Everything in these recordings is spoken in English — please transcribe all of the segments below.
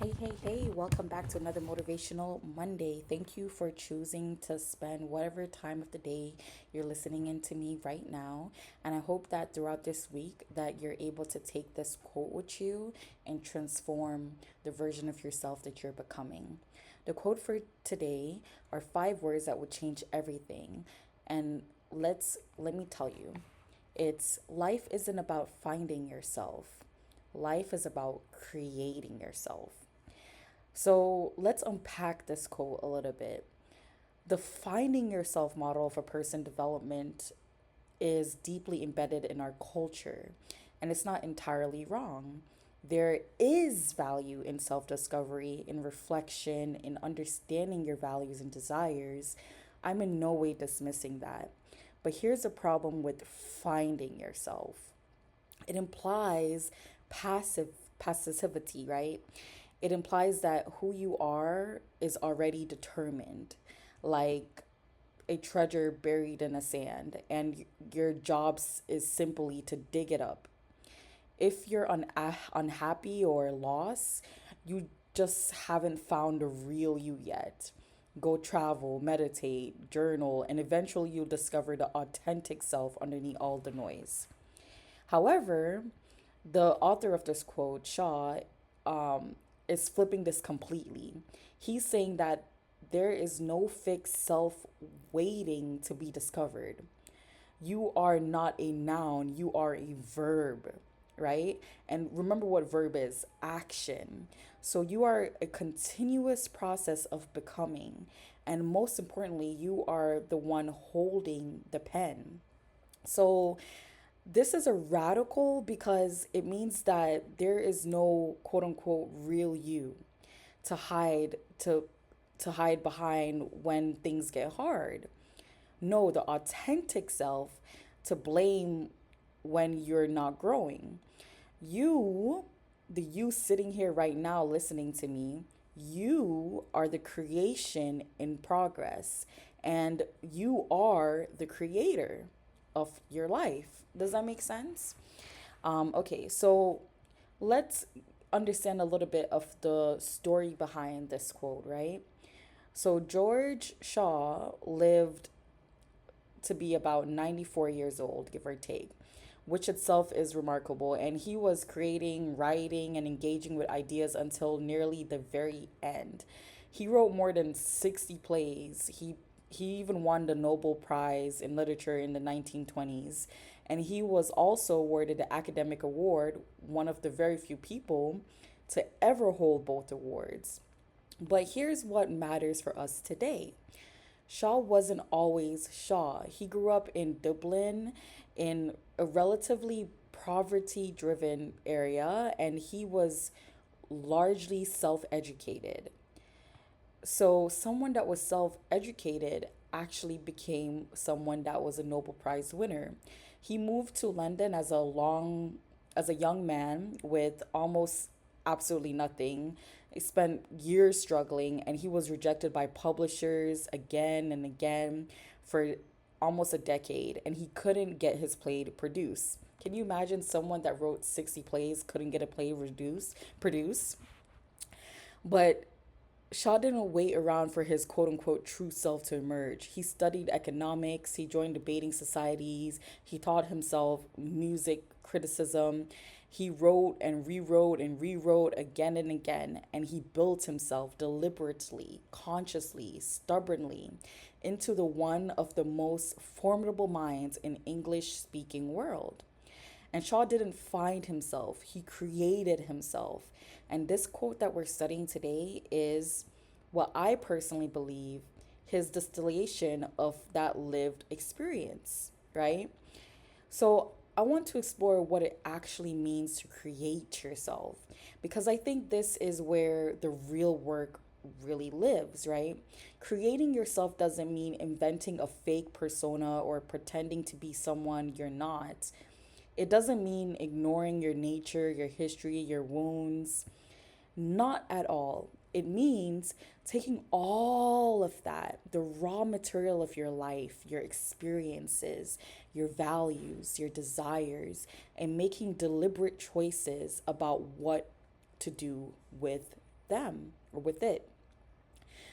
Hey, welcome back to another Motivational Monday. Thank you for choosing to spend whatever time of the day you're listening in to me right now. And I hope that throughout this week that you're able to take this quote with you and transform the version of yourself that you're becoming. The quote for today are five words that would change everything. And let me tell you, it's life isn't about finding yourself. Life is about creating yourself. So let's unpack this quote a little bit. The finding yourself model for person development is deeply embedded in our culture, and it's not entirely wrong. There is value in self discovery, in reflection, in understanding your values and desires. I'm in no way dismissing that. But here's the problem with finding yourself, it implies passive passivity, right? It implies that who you are is already determined, like a treasure buried in the sand, and your job is simply to dig it up. If you're unhappy or lost, you just haven't found the real you yet. Go travel, meditate, journal, and eventually you'll discover the authentic self underneath all the noise. However, the author of this quote, Shaw, um, is flipping this completely. He's saying that there is no fixed self waiting to be discovered. You are not a noun, you are a verb, right? And remember what verb is: action. So you are a continuous process of becoming. And most importantly, you are the one holding the pen. So this is a radical because it means that there is no quote unquote real you to hide to hide behind when things get hard. No, the authentic self to blame when you're not growing. You, the you sitting here right now listening to me, you are the creation in progress and you are the creator of your life. Does that make sense? Okay, so let's understand a little bit of the story behind this quote, right? So George Shaw lived to be about 94 years old, give or take, which itself is remarkable. And he was creating, writing, and engaging with ideas until nearly the very end. He wrote more than 60 plays. He even won the Nobel Prize in Literature in the 1920s. And he was also awarded the Academic Award, one of the very few people to ever hold both awards. But here's what matters for us today. Shaw wasn't always Shaw. He grew up in Dublin in a relatively poverty driven area, and he was largely self educated. So, someone that was self educated actually became someone that was a Nobel Prize winner. He moved to London as a young man with almost absolutely nothing. He spent years struggling and he was rejected by publishers again and again for almost a decade, and he couldn't get his play to produce. Can you imagine someone that wrote 60 plays couldn't get a play produce? But Shaw didn't wait around for his quote unquote true self to emerge. He studied economics, he joined debating societies, he taught himself music criticism, he wrote and rewrote again and again, and he built himself deliberately, consciously, stubbornly into the one of the most formidable minds in English speaking world. And Shaw didn't find himself, he created himself. And this quote that we're studying today is what I personally believe his distillation of that lived experience, right? So I want to explore what it actually means to create yourself because I think this is where the real work really lives, right? Creating yourself doesn't mean inventing a fake persona or pretending to be someone you're not. It doesn't mean ignoring your nature, your history, your wounds. Not at all. It means taking all of that, the raw material of your life, your experiences, your values, your desires, and making deliberate choices about what to do with them or with it.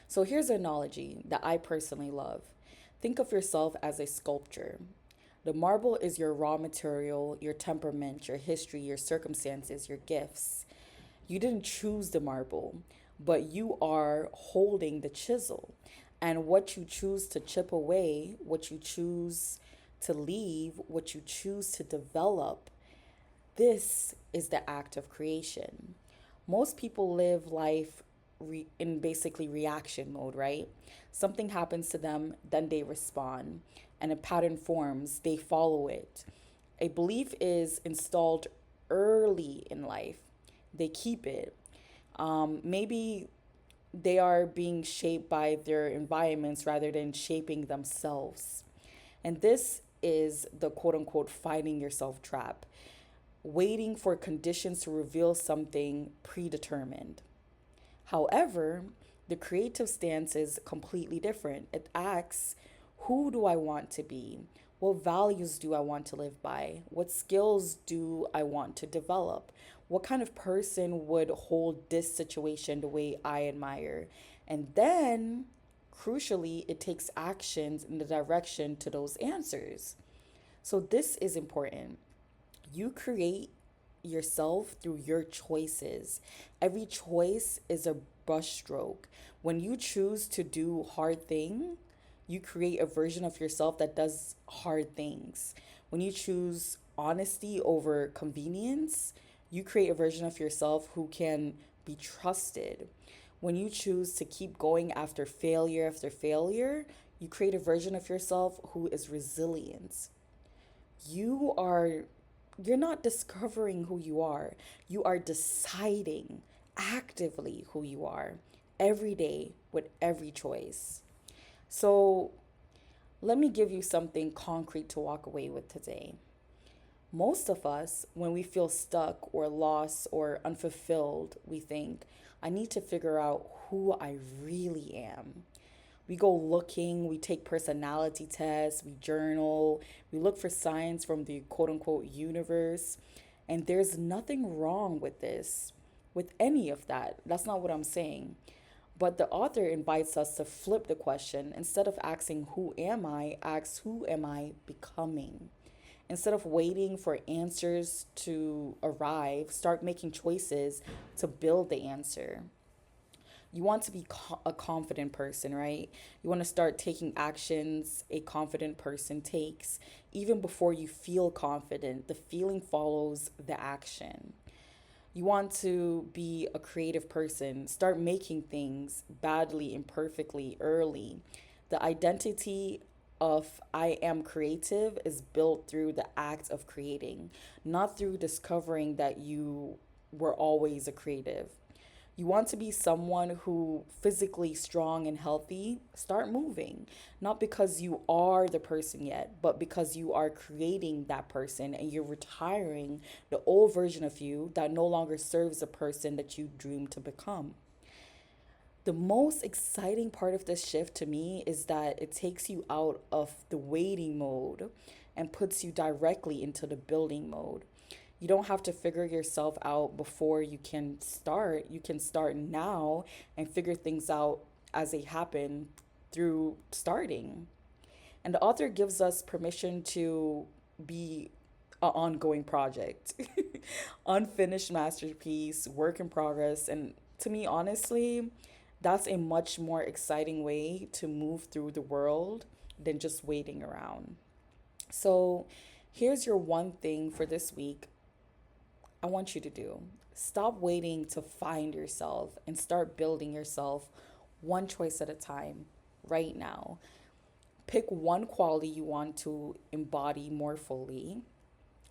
So here's an analogy that I personally love. Think of yourself as a sculpture. The marble is your raw material, your temperament, your history, your circumstances, your gifts. You didn't choose the marble, but you are holding the chisel. And what you choose to chip away, what you choose to leave, what you choose to develop, this is the act of creation. Most people live life in basically reaction mode, right? Something happens to them, then they respond, and a pattern forms, they follow it. A belief is installed early in life, they keep it. Maybe they are being shaped by their environments rather than shaping themselves. And this is the quote unquote finding yourself trap, waiting for conditions to reveal something predetermined. However, the creative stance is completely different. It asks, who do I want to be? What values do I want to live by? What skills do I want to develop? What kind of person would hold this situation the way I admire? And then, crucially, it takes actions in the direction to those answers. So, this is important. You create yourself through your choices. Every choice is a brushstroke. When you choose to do hard thing, you create a version of yourself that does hard things. When you choose honesty over convenience, you create a version of yourself who can be trusted. When you choose to keep going after failure, you create a version of yourself who is resilient. You are you're not discovering who you are. You are deciding actively who you are every day with every choice. So, let me give you something concrete to walk away with today. Most of us, when we feel stuck or lost or unfulfilled, we think, I need to figure out who I really am. We go looking, we take personality tests, we journal, we look for signs from the quote unquote universe. And there's nothing wrong with this, with any of that. That's not what I'm saying. But the author invites us to flip the question. Instead of asking, who am I? Ask, who am I becoming? Instead of waiting for answers to arrive, start making choices to build the answer. You want to be a confident person, right? You want to start taking actions a confident person takes. Even before you feel confident, the feeling follows the action. You want to be a creative person, start making things badly, imperfectly, early. The identity of I am creative is built through the act of creating, not through discovering that you were always a creative. You want to be someone who physically strong and healthy, start moving. Not because you are the person yet, but because you are creating that person and you're retiring the old version of you that no longer serves the person that you dreamed to become. The most exciting part of this shift to me is that it takes you out of the waiting mode and puts you directly into the building mode. You don't have to figure yourself out before you can start. You can start now and figure things out as they happen through starting. And the author gives us permission to be an ongoing project, unfinished masterpiece, work in progress. And to me, honestly, that's a much more exciting way to move through the world than just waiting around. So, here's your one thing for this week I want you to do. Stop waiting to find yourself and start building yourself one choice at a time right now. Pick one quality you want to embody more fully,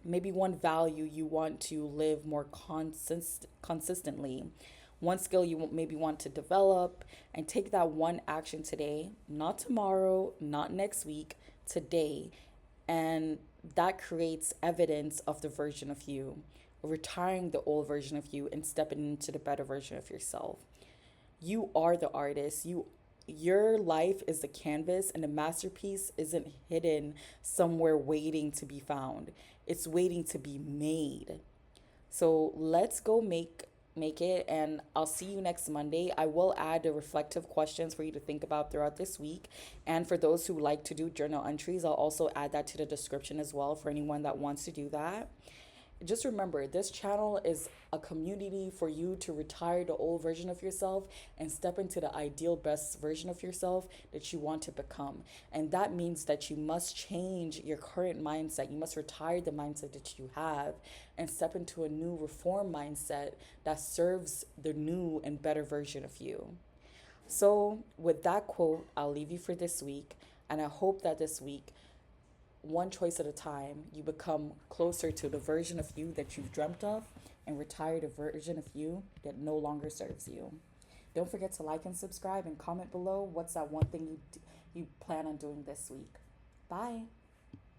maybe one value you want to live more consistently, one skill you maybe want to develop, and take that one action today, not tomorrow, not next week, today. And that creates evidence of the version of you, retiring the old version of you and stepping into the better version of yourself. You are the artist. Your life is the canvas, and the masterpiece isn't hidden somewhere waiting to be found. It's waiting to be made. So let's go make make it, and I'll see you next Monday. I will add the reflective questions for you to think about throughout this week. And for those who like to do journal entries, I'll also add that to the description as well for anyone that wants to do that. Just remember, this channel is a community for you to retire the old version of yourself and step into the ideal best version of yourself that you want to become. And that means that you must change your current mindset. You must retire the mindset that you have and step into a new reform mindset that serves the new and better version of you. So, with that quote, I'll leave you for this week. And I hope that this week, one choice at a time, you become closer to the version of you that you've dreamt of and retire the version of you that no longer serves you. Don't forget to like and subscribe and comment below what's that one thing you plan on doing this week. Bye.